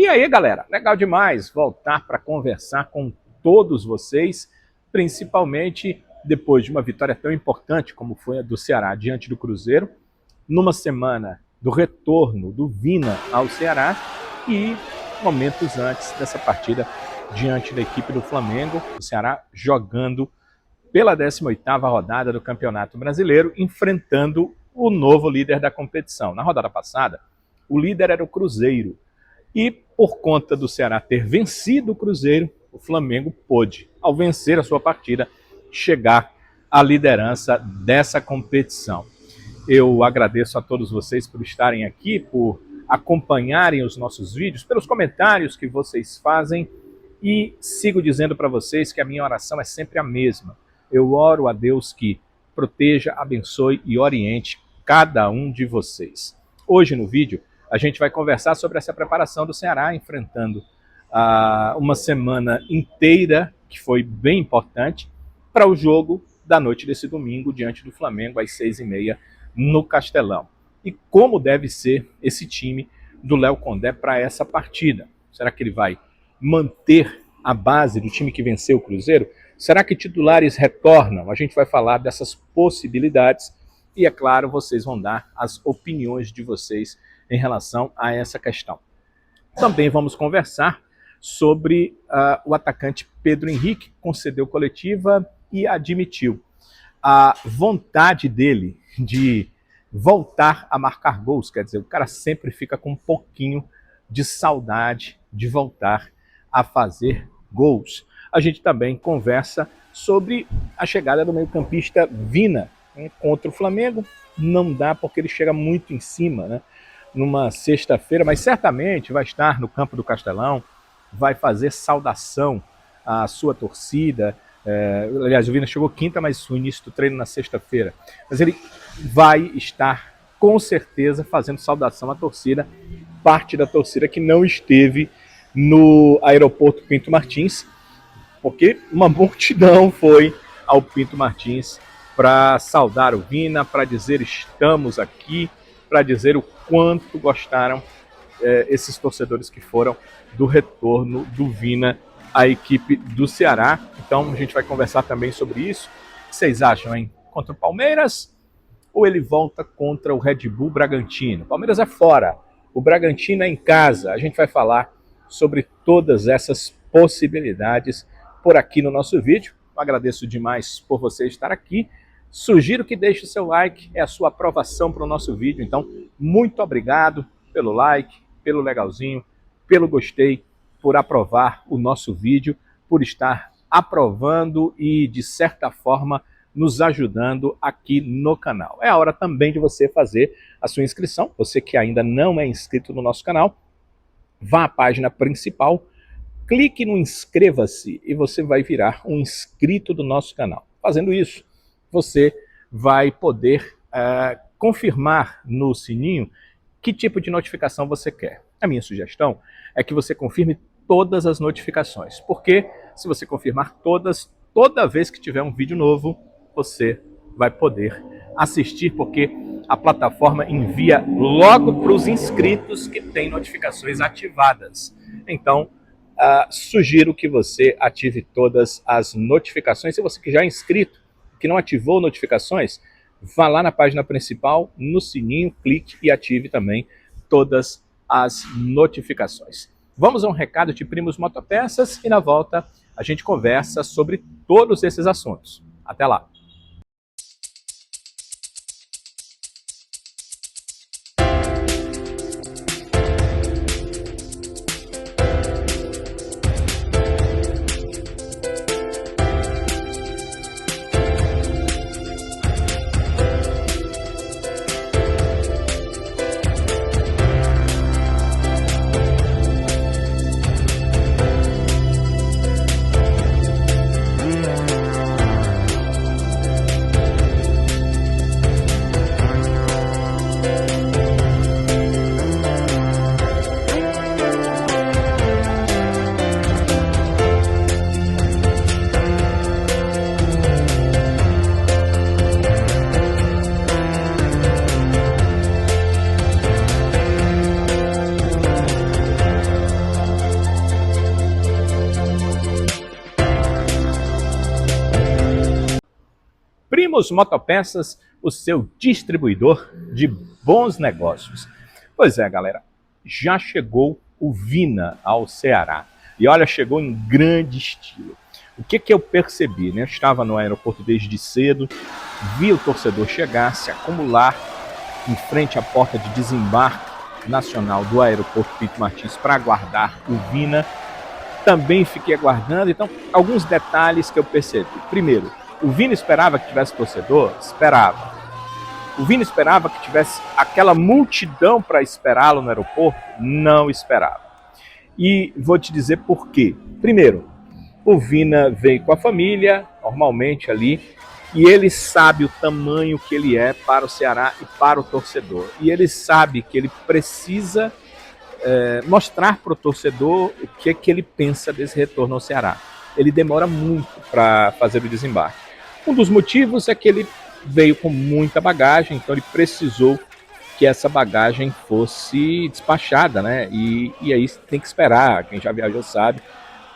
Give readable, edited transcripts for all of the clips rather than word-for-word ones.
E aí, galera, legal demais voltar para conversar com todos vocês, principalmente depois de uma vitória tão importante como foi a do Ceará diante do Cruzeiro, numa semana do retorno do Vina ao Ceará e momentos antes dessa partida diante da equipe do Flamengo, o Ceará jogando pela 18ª rodada do Campeonato Brasileiro, enfrentando o novo líder da competição. Na rodada passada, o líder era o Cruzeiro. E por conta do Ceará ter vencido o Cruzeiro, o Flamengo pôde, ao vencer a sua partida, chegar à liderança dessa competição. Eu agradeço a todos vocês por estarem aqui, por acompanharem os nossos vídeos, pelos comentários que vocês fazem, e sigo dizendo para vocês que a minha oração é sempre a mesma. Eu oro a Deus que proteja, abençoe e oriente cada um de vocês. Hoje no vídeo a gente vai conversar sobre essa preparação do Ceará, enfrentando uma semana inteira, que foi bem importante, para o jogo da noite desse domingo, diante do Flamengo, às 6h30, no Castelão. E como deve ser esse time do Léo Condé para essa partida? Será que ele vai manter a base do time que venceu o Cruzeiro? Será que titulares retornam? A gente vai falar dessas possibilidades e, é claro, vocês vão dar as opiniões de vocês em relação a essa questão. Também vamos conversar sobre o atacante Pedro Henrique, que concedeu coletiva e admitiu a vontade dele de voltar a marcar gols. Quer dizer, o cara sempre fica com um pouquinho de saudade de voltar a fazer gols. A gente também conversa sobre a chegada do meio-campista Vina, né, contra o Flamengo. Não dá porque ele chega muito em cima, né, numa sexta-feira, mas certamente vai estar no campo do Castelão, vai fazer saudação à sua torcida. Aliás, o Vina chegou quinta, mas o início do treino na sexta-feira. Mas ele vai estar, com certeza, fazendo saudação à torcida, parte da torcida que não esteve no aeroporto Pinto Martins, porque uma multidão foi ao Pinto Martins para saudar o Vina, para dizer estamos aqui, para dizer o quanto gostaram esses torcedores que foram do retorno do Vina à equipe do Ceará. Então a gente vai conversar também sobre isso. O que vocês acham, hein? Contra o Palmeiras ou ele volta contra o Red Bull Bragantino? O Palmeiras é fora, o Bragantino é em casa. A gente vai falar sobre todas essas possibilidades por aqui no nosso vídeo. Eu agradeço demais por você estar aqui. Sugiro que deixe o seu like, é a sua aprovação para o nosso vídeo. Então, muito obrigado pelo like, pelo legalzinho, pelo gostei, por aprovar o nosso vídeo, por estar aprovando e, de certa forma, nos ajudando aqui no canal. É a hora também de você fazer a sua inscrição. Você que ainda não é inscrito no nosso canal, vá à página principal, clique no inscreva-se e você vai virar um inscrito do nosso canal. Fazendo isso, você vai poder confirmar no sininho que tipo de notificação você quer. A minha sugestão é que você confirme todas as notificações, porque se você confirmar todas, toda vez que tiver um vídeo novo, você vai poder assistir, porque a plataforma envia logo para os inscritos que têm notificações ativadas. Então, sugiro que você ative todas as notificações. Se você que já é inscrito, que não ativou notificações, vá lá na página principal, no sininho, clique e ative também todas as notificações. Vamos a um recado de Primos Motopeças e na volta a gente conversa sobre todos esses assuntos. Até lá! Primos Motopeças, o seu distribuidor de bons negócios. Pois é, galera, já chegou o Vina ao Ceará. E olha, chegou em grande estilo. O que eu percebi, né? Eu estava no aeroporto desde cedo, vi o torcedor chegar, se acumular em frente à porta de desembarque nacional do aeroporto Pinto Martins para aguardar o Vina. Também fiquei aguardando, então alguns detalhes que eu percebi. Primeiro, o Vina esperava que tivesse torcedor? Esperava. O Vina esperava que tivesse aquela multidão para esperá-lo no aeroporto? Não esperava. E vou te dizer por quê. Primeiro, o Vina veio com a família, normalmente ali, e ele sabe o tamanho que ele é para o Ceará e para o torcedor. E ele sabe que ele precisa mostrar para o torcedor o que é que ele pensa desse retorno ao Ceará. Ele demora muito para fazer o desembarque. Um dos motivos é que ele veio com muita bagagem, então ele precisou que essa bagagem fosse despachada, né? E aí tem que esperar, quem já viajou sabe,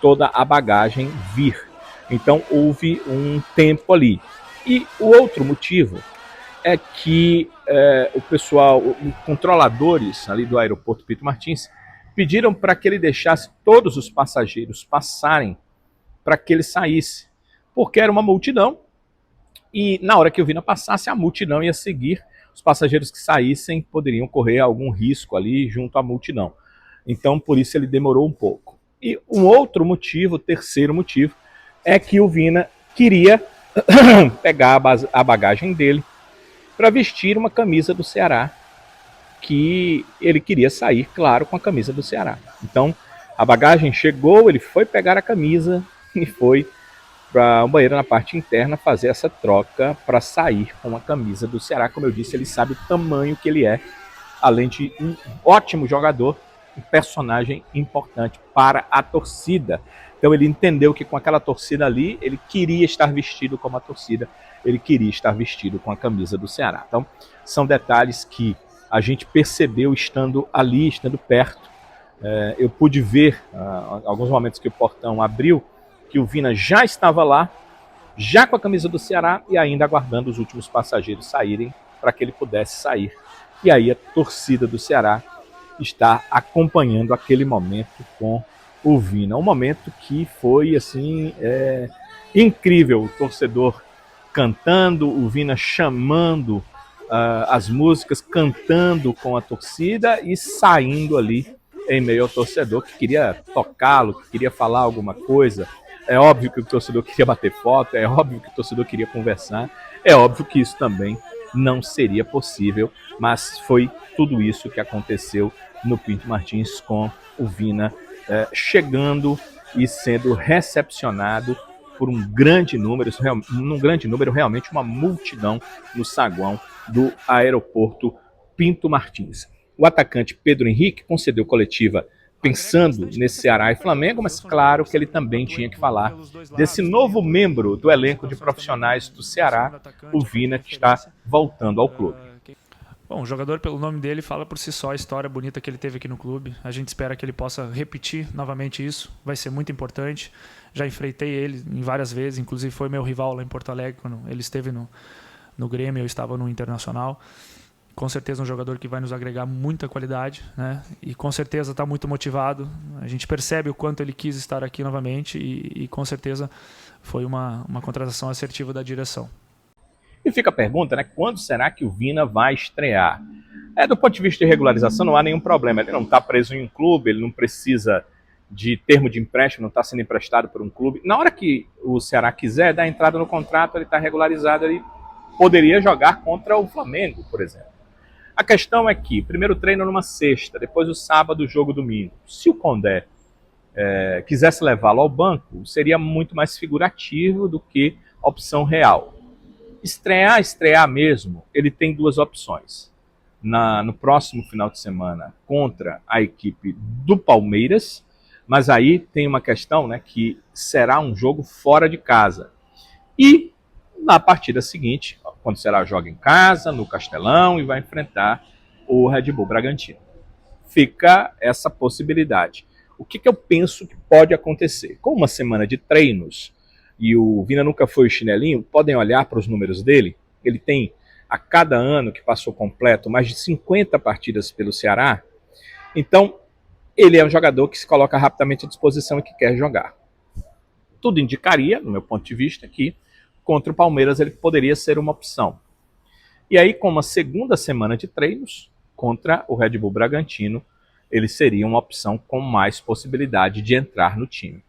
toda a bagagem vir. Então houve um tempo ali. E o outro motivo é que o pessoal, os controladores ali do aeroporto Pinto Martins, pediram para que ele deixasse todos os passageiros passarem para que ele saísse, porque era uma multidão e na hora que o Vina passasse, a multidão ia seguir. Os passageiros que saíssem poderiam correr algum risco ali junto à multidão. Então, por isso ele demorou um pouco. E um outro motivo, o terceiro motivo, é que o Vina queria pegar a bagagem dele para vestir uma camisa do Ceará, que ele queria sair, claro, com a camisa do Ceará. Então, a bagagem chegou, ele foi pegar a camisa e foi para um banheiro na parte interna fazer essa troca para sair com a camisa do Ceará. Como eu disse, ele sabe o tamanho que ele é, além de um ótimo jogador, um personagem importante para a torcida. Então ele entendeu que com aquela torcida ali, ele queria estar vestido como a torcida, ele queria estar vestido com a camisa do Ceará. Então são detalhes que a gente percebeu estando ali, estando perto. Eu pude ver, alguns momentos que o portão abriu, que o Vina já estava lá, já com a camisa do Ceará e ainda aguardando os últimos passageiros saírem para que ele pudesse sair. E aí a torcida do Ceará está acompanhando aquele momento com o Vina. Um momento que foi assim incrível, o torcedor cantando, o Vina chamando as músicas, cantando com a torcida e saindo ali em meio ao torcedor que queria tocá-lo, que queria falar alguma coisa. É óbvio que o torcedor queria bater foto, é óbvio que o torcedor queria conversar, é óbvio que isso também não seria possível, mas foi tudo isso que aconteceu no Pinto Martins com o Vina chegando e sendo recepcionado por um grande número, realmente uma multidão no saguão do aeroporto Pinto Martins. O atacante Pedro Henrique concedeu coletiva pensando nesse Ceará e Flamengo, mas claro que ele também tinha que falar desse novo membro do elenco de profissionais do Ceará, o Vina, que está voltando ao clube. Bom, o jogador, pelo nome dele, fala por si só a história bonita que ele teve aqui no clube. A gente espera que ele possa repetir novamente isso. Vai ser muito importante. Já enfrentei ele em várias vezes, inclusive foi meu rival lá em Porto Alegre, quando ele esteve no Grêmio, eu estava no Internacional. Com certeza um jogador que vai nos agregar muita qualidade, né? E com certeza está muito motivado. A gente percebe o quanto ele quis estar aqui novamente e com certeza foi uma contratação assertiva da direção. E fica a pergunta, né? Quando será que o Vina vai estrear? Do ponto de vista de regularização, não há nenhum problema. Ele não está preso em um clube, ele não precisa de termo de empréstimo, não está sendo emprestado por um clube. Na hora que o Ceará quiser dar entrada no contrato, ele está regularizado, ele poderia jogar contra o Flamengo, por exemplo. A questão é que, primeiro treino numa sexta, depois o sábado, o jogo domingo. Se o Condé quisesse levá-lo ao banco, seria muito mais figurativo do que opção real. Estrear mesmo, ele tem duas opções. No próximo final de semana, contra a equipe do Palmeiras, mas aí tem uma questão, né, que será um jogo fora de casa. E na partida seguinte, quando será joga em casa, no Castelão, e vai enfrentar o Red Bull Bragantino. Fica essa possibilidade. O que eu penso que pode acontecer? Com uma semana de treinos, e o Vina nunca foi o chinelinho, podem olhar para os números dele. Ele tem, a cada ano que passou completo, mais de 50 partidas pelo Ceará. Então, ele é um jogador que se coloca rapidamente à disposição e que quer jogar. Tudo indicaria, no meu ponto de vista, que contra o Palmeiras ele poderia ser uma opção. E aí, com uma segunda semana de treinos, contra o Red Bull Bragantino, ele seria uma opção com mais possibilidade de entrar no time.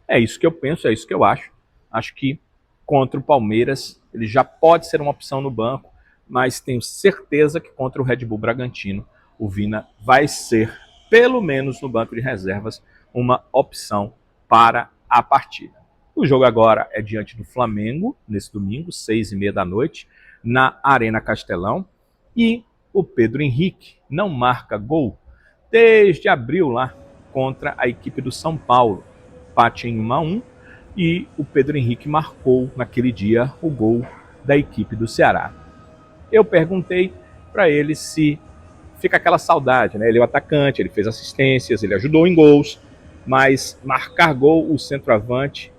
É isso que eu penso, é isso que eu acho. Acho que contra o Palmeiras ele já pode ser uma opção no banco, mas tenho certeza que contra o Red Bull Bragantino o Vina vai ser, pelo menos no banco de reservas, uma opção para a partida. O jogo agora é diante do Flamengo, nesse domingo, 6h30 da noite, na Arena Castelão, e o Pedro Henrique não marca gol desde abril lá contra a equipe do São Paulo. Empate em 1-1, e o Pedro Henrique marcou naquele dia o gol da equipe do Ceará. Eu perguntei para ele se fica aquela saudade, né? Ele é o atacante, ele fez assistências, ele ajudou em gols, mas marcar gol o centroavante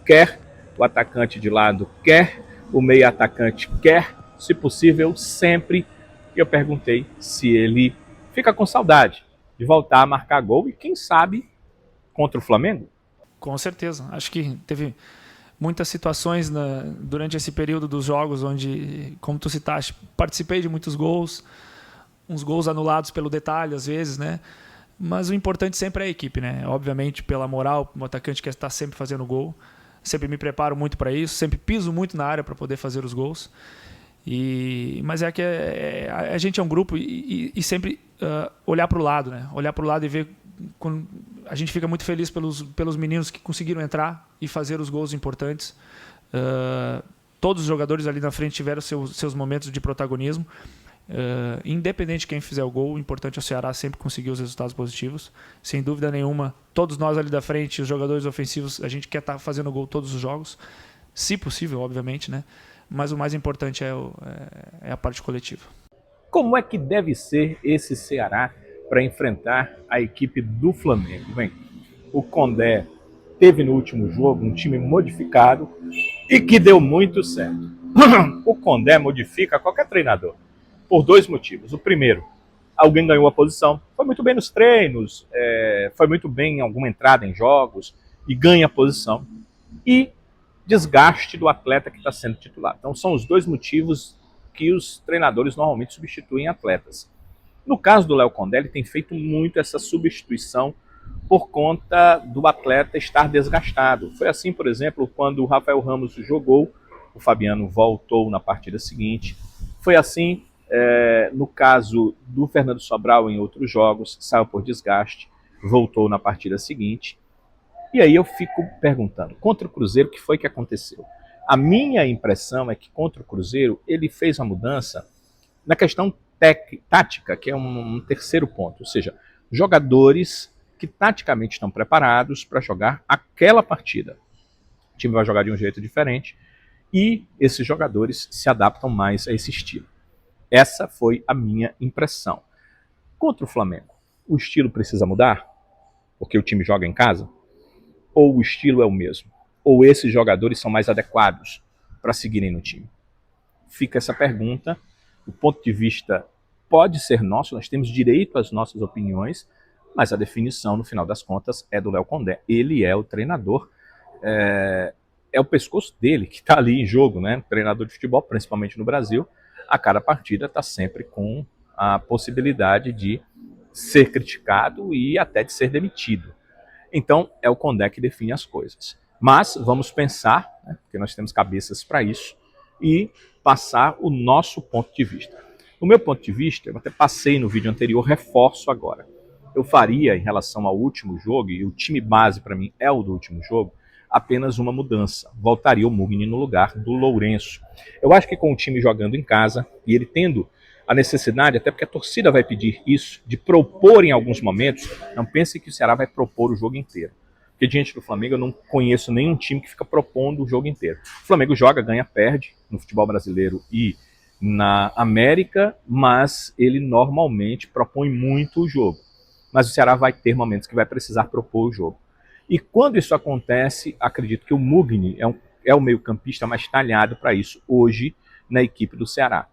quer, o atacante de lado quer, o meio atacante quer, se possível sempre. E eu perguntei se ele fica com saudade de voltar a marcar gol e quem sabe contra o Flamengo. Com certeza. Acho que teve muitas situações durante esse período dos jogos onde, como tu citaste, participei de muitos gols, uns gols anulados pelo detalhe às vezes, né? Mas o importante sempre é a equipe, né? Obviamente, pela moral, o atacante quer estar sempre fazendo gol. Sempre me preparo muito para isso, sempre piso muito na área para poder fazer os gols. Mas é que a gente é um grupo e sempre olhar para o lado, né? Olhar para o lado e ver. A gente fica muito feliz pelos meninos que conseguiram entrar e fazer os gols importantes. Todos os jogadores ali na frente tiveram seus momentos de protagonismo. Independente de quem fizer o gol, o importante é o Ceará sempre conseguir os resultados positivos. Sem dúvida nenhuma, todos nós ali da frente, os jogadores ofensivos, a gente quer estar fazendo gol todos os jogos, se possível, obviamente, né? Mas o mais importante é a parte coletiva. Como é que deve ser esse Ceará para enfrentar a equipe do Flamengo? Bem, o Condé teve no último jogo um time modificado e que deu muito certo. O Condé modifica qualquer treinador por dois motivos. O primeiro, alguém ganhou a posição, foi muito bem nos treinos, foi muito bem em alguma entrada em jogos e ganha a posição. E desgaste do atleta que está sendo titular. Então são os dois motivos que os treinadores normalmente substituem atletas. No caso do Léo Condé, ele tem feito muito essa substituição por conta do atleta estar desgastado. Foi assim, por exemplo, quando o Rafael Ramos jogou, o Fabiano voltou na partida seguinte. Foi assim no caso do Fernando Sobral em outros jogos, saiu por desgaste, voltou na partida seguinte. E aí eu fico perguntando, contra o Cruzeiro, o que foi que aconteceu? A minha impressão é que contra o Cruzeiro ele fez uma mudança na questão tática, que é um terceiro ponto, ou seja, jogadores que taticamente estão preparados para jogar aquela partida. O time vai jogar de um jeito diferente e esses jogadores se adaptam mais a esse estilo. Essa foi a minha impressão. Contra o Flamengo, o estilo precisa mudar? Porque o time joga em casa? Ou o estilo é o mesmo? Ou esses jogadores são mais adequados para seguirem no time? Fica essa pergunta. O ponto de vista pode ser nosso, nós temos direito às nossas opiniões, mas a definição, no final das contas, é do Léo Condé. Ele é o treinador, é o pescoço dele que está ali em jogo, né? Treinador de futebol, principalmente no Brasil, a cada partida está sempre com a possibilidade de ser criticado e até de ser demitido. Então, é o Condé que define as coisas. Mas vamos pensar, né, porque nós temos cabeças para isso, e passar o nosso ponto de vista. No meu ponto de vista, eu até passei no vídeo anterior, reforço agora. Eu faria, em relação ao último jogo, e o time base para mim é o do último jogo, apenas uma mudança. Voltaria o Mugni no lugar do Lourenço. Eu acho que com o time jogando em casa, e ele tendo a necessidade, até porque a torcida vai pedir isso, de propor em alguns momentos. Não pense que o Ceará vai propor o jogo inteiro. Porque diante do Flamengo eu não conheço nenhum time que fica propondo o jogo inteiro. O Flamengo joga, ganha, perde no futebol brasileiro e na América, mas ele normalmente propõe muito o jogo. Mas o Ceará vai ter momentos que vai precisar propor o jogo. E quando isso acontece, acredito que o Mugni é o meio-campista mais talhado para isso hoje na equipe do Ceará.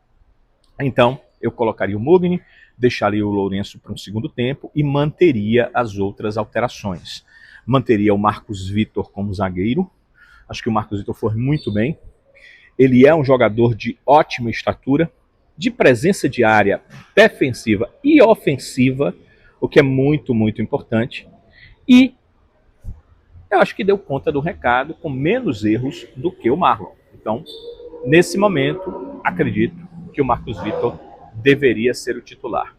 Então, eu colocaria o Mugni, deixaria o Lourenço para um segundo tempo e manteria as outras alterações. Manteria o Marcos Vitor como zagueiro. Acho que o Marcos Vitor foi muito bem. Ele é um jogador de ótima estatura, de presença de área defensiva e ofensiva, o que é muito, muito importante. E eu acho que deu conta do recado com menos erros do que o Marlon. Então, nesse momento, acredito que o Marcos Vitor deveria ser o titular.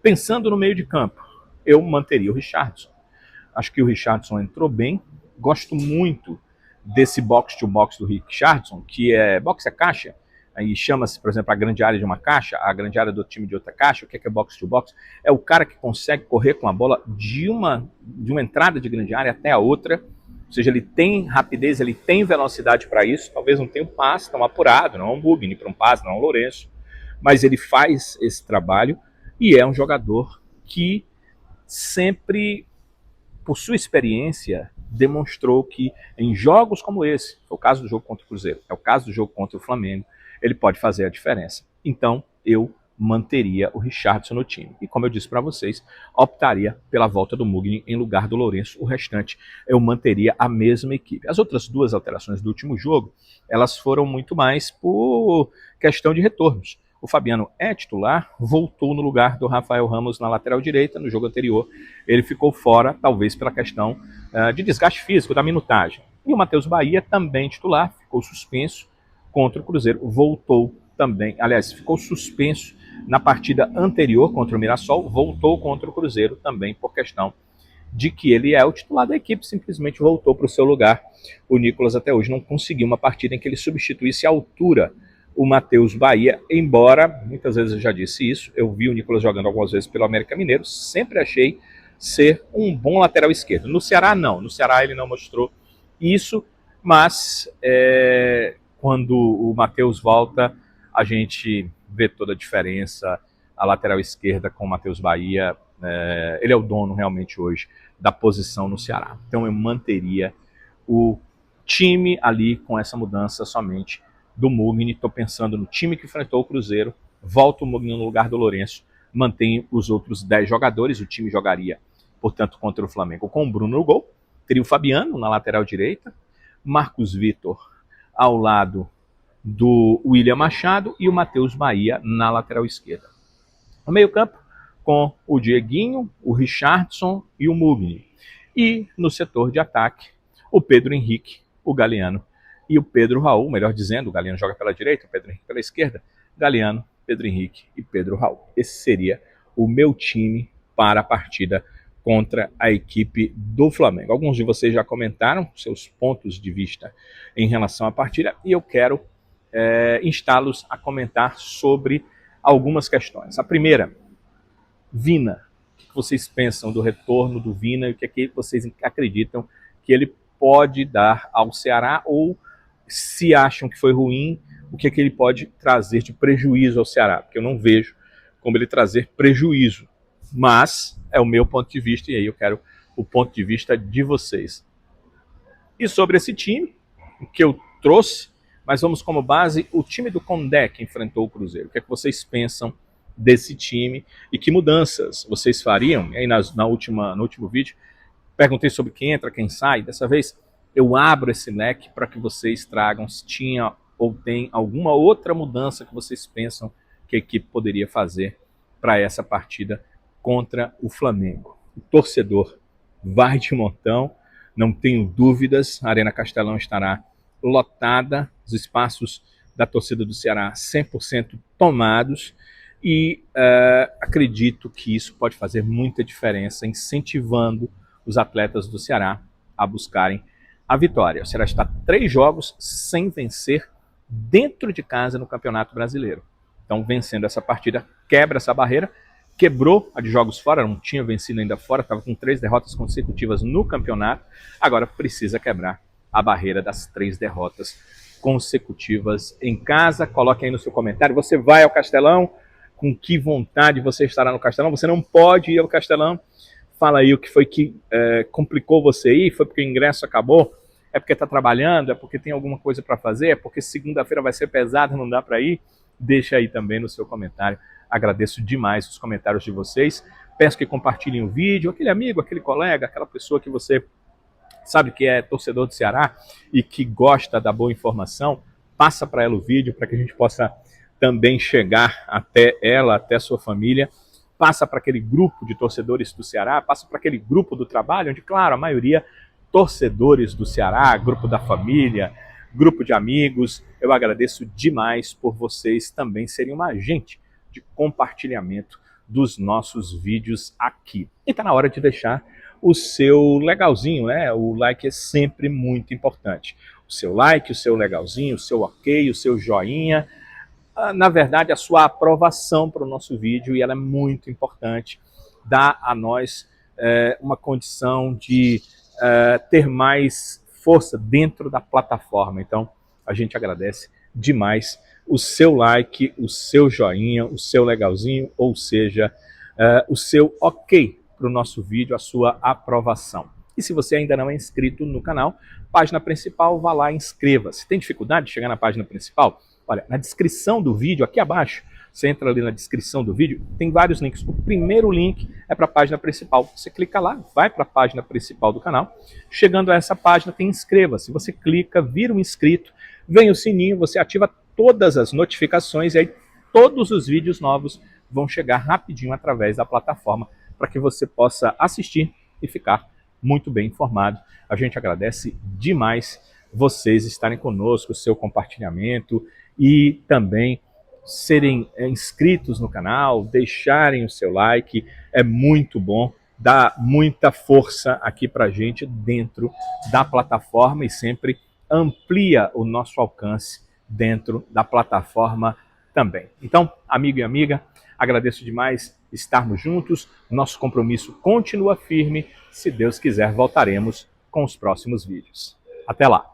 Pensando no meio de campo, eu manteria o Richarlison. Acho que o Richarlison entrou bem. Gosto muito desse box-to-box do Richarlison, que é box é caixa, aí chama-se, por exemplo, a grande área de uma caixa, a grande área do time de outra caixa. O que é box-to-box? É o cara que consegue correr com a bola de uma entrada de grande área até a outra, ou seja, ele tem rapidez, ele tem velocidade para isso, talvez não tenha um passe tão apurado, não é um Mugni para um passe, não é um Lourenço, mas ele faz esse trabalho e é um jogador que sempre, por sua experiência, demonstrou que em jogos como esse, foi o caso do jogo contra o Cruzeiro, é o caso do jogo contra o Flamengo, ele pode fazer a diferença. Então, eu manteria o Richarlison no time. E como eu disse para vocês, optaria pela volta do Mugni em lugar do Lourenço. O restante, eu manteria a mesma equipe. As outras duas alterações do último jogo, elas foram muito mais por questão de retornos. O Fabiano é titular, voltou no lugar do Rafael Ramos na lateral direita. No jogo anterior, ele ficou fora, talvez pela questão de desgaste físico, da minutagem. E o Matheus Bahia, também titular, ficou suspenso contra o Cruzeiro. Voltou também, aliás, ficou suspenso na partida anterior contra o Mirassol, voltou contra o Cruzeiro também por questão de que ele é o titular da equipe, simplesmente voltou para o seu lugar. O Nicolas até hoje não conseguiu uma partida em que ele substituísse à altura o Matheus Bahia, embora, muitas vezes eu já disse isso, eu vi o Nicolas jogando algumas vezes pelo América Mineiro, sempre achei ser um bom lateral esquerdo. No Ceará não, no Ceará ele não mostrou isso, mas quando o Matheus volta, a gente vê toda a diferença. A lateral esquerda com o Matheus Bahia, ele é o dono realmente hoje da posição no Ceará. Então eu manteria o time ali com essa mudança somente do Mugni. Estou pensando no time que enfrentou o Cruzeiro, volta o Mugni no lugar do Lourenço, mantém os outros 10 jogadores, o time jogaria, portanto, contra o Flamengo com o Bruno no gol, teria o Fabiano na lateral direita, Marcos Vitor ao lado do William Machado e o Matheus Bahia na lateral esquerda. No meio campo, com o Dieguinho, o Richarlison e o Mugni. E no setor de ataque, o Pedro Henrique, o Galeano e o Pedro Raul, melhor dizendo, o Galeano joga pela direita, o Pedro Henrique pela esquerda, Galeano, Pedro Henrique e Pedro Raul. Esse seria o meu time para a partida contra a equipe do Flamengo. Alguns de vocês já comentaram seus pontos de vista em relação à partida e eu quero instá-los a comentar sobre algumas questões. A primeira, Vina. O que vocês pensam do retorno do Vina e o que é que vocês acreditam que ele pode dar ao Ceará, ou se acham que foi ruim, o que é que ele pode trazer de prejuízo ao Ceará? Porque eu não vejo como ele trazer prejuízo, mas é o meu ponto de vista e aí eu quero o ponto de vista de vocês. E sobre esse time que eu trouxe, mas vamos como base o time do Condé que enfrentou o Cruzeiro. O que é que vocês pensam desse time e que mudanças vocês fariam? E aí no último vídeo perguntei sobre quem entra, quem sai. Dessa vez eu abro esse leque para que vocês tragam se tinha ou tem alguma outra mudança que vocês pensam que a equipe poderia fazer para essa partida contra o Flamengo. O torcedor vai de montão, não tenho dúvidas, a Arena Castelão estará lotada, os espaços da torcida do Ceará 100% tomados, e acredito que isso pode fazer muita diferença, incentivando os atletas do Ceará a buscarem a vitória. O Ceará está 3 jogos sem vencer dentro de casa no Campeonato Brasileiro. Então, vencendo essa partida, quebra essa barreira, quebrou a de jogos fora, não tinha vencido ainda fora, estava com 3 derrotas consecutivas no campeonato, agora precisa quebrar a barreira das 3 derrotas consecutivas em casa. Coloque aí no seu comentário, você vai ao Castelão? Com que vontade você estará no Castelão? Você não pode ir ao Castelão? Fala aí o que foi que complicou você aí, foi porque o ingresso acabou, é porque está trabalhando, é porque tem alguma coisa para fazer, é porque segunda-feira vai ser pesada, não dá para ir. Deixa aí também no seu comentário. Agradeço demais os comentários de vocês. Peço que compartilhem o vídeo, aquele amigo, aquele colega, aquela pessoa que você sabe que é torcedor do Ceará e que gosta da boa informação, passa para ela o vídeo para que a gente possa também chegar até ela, até sua família. Passa para aquele grupo de torcedores do Ceará, passa para aquele grupo do trabalho, onde, claro, a maioria torcedores do Ceará, grupo da família, grupo de amigos. Eu agradeço demais por vocês também serem uma agente de compartilhamento dos nossos vídeos aqui. E está na hora de deixar o seu legalzinho, né? O like é sempre muito importante. O seu like, o seu legalzinho, o seu ok, o seu joinha, na verdade, a sua aprovação para o nosso vídeo, e ela é muito importante, dá a nós uma condição de ter mais força dentro da plataforma. Então, a gente agradece demais o seu like, o seu joinha, o seu legalzinho, ou seja, o seu ok para o nosso vídeo, a sua aprovação. E se você ainda não é inscrito no canal, página principal, vá lá e inscreva-se. Tem dificuldade de chegar na página principal? Olha, na descrição do vídeo, aqui abaixo, você entra ali na descrição do vídeo, tem vários links. O primeiro link é para a página principal. Você clica lá, vai para a página principal do canal. Chegando a essa página, tem inscreva-se. Você clica, vira um inscrito, vem o sininho, você ativa todas as notificações e aí todos os vídeos novos vão chegar rapidinho através da plataforma para que você possa assistir e ficar muito bem informado. A gente agradece demais vocês estarem conosco, o seu compartilhamento e também serem inscritos no canal, deixarem o seu like, é muito bom, dá muita força aqui pra gente dentro da plataforma e sempre amplia o nosso alcance dentro da plataforma também. Então, amigo e amiga, agradeço demais estarmos juntos, nosso compromisso continua firme, se Deus quiser voltaremos com os próximos vídeos. Até lá!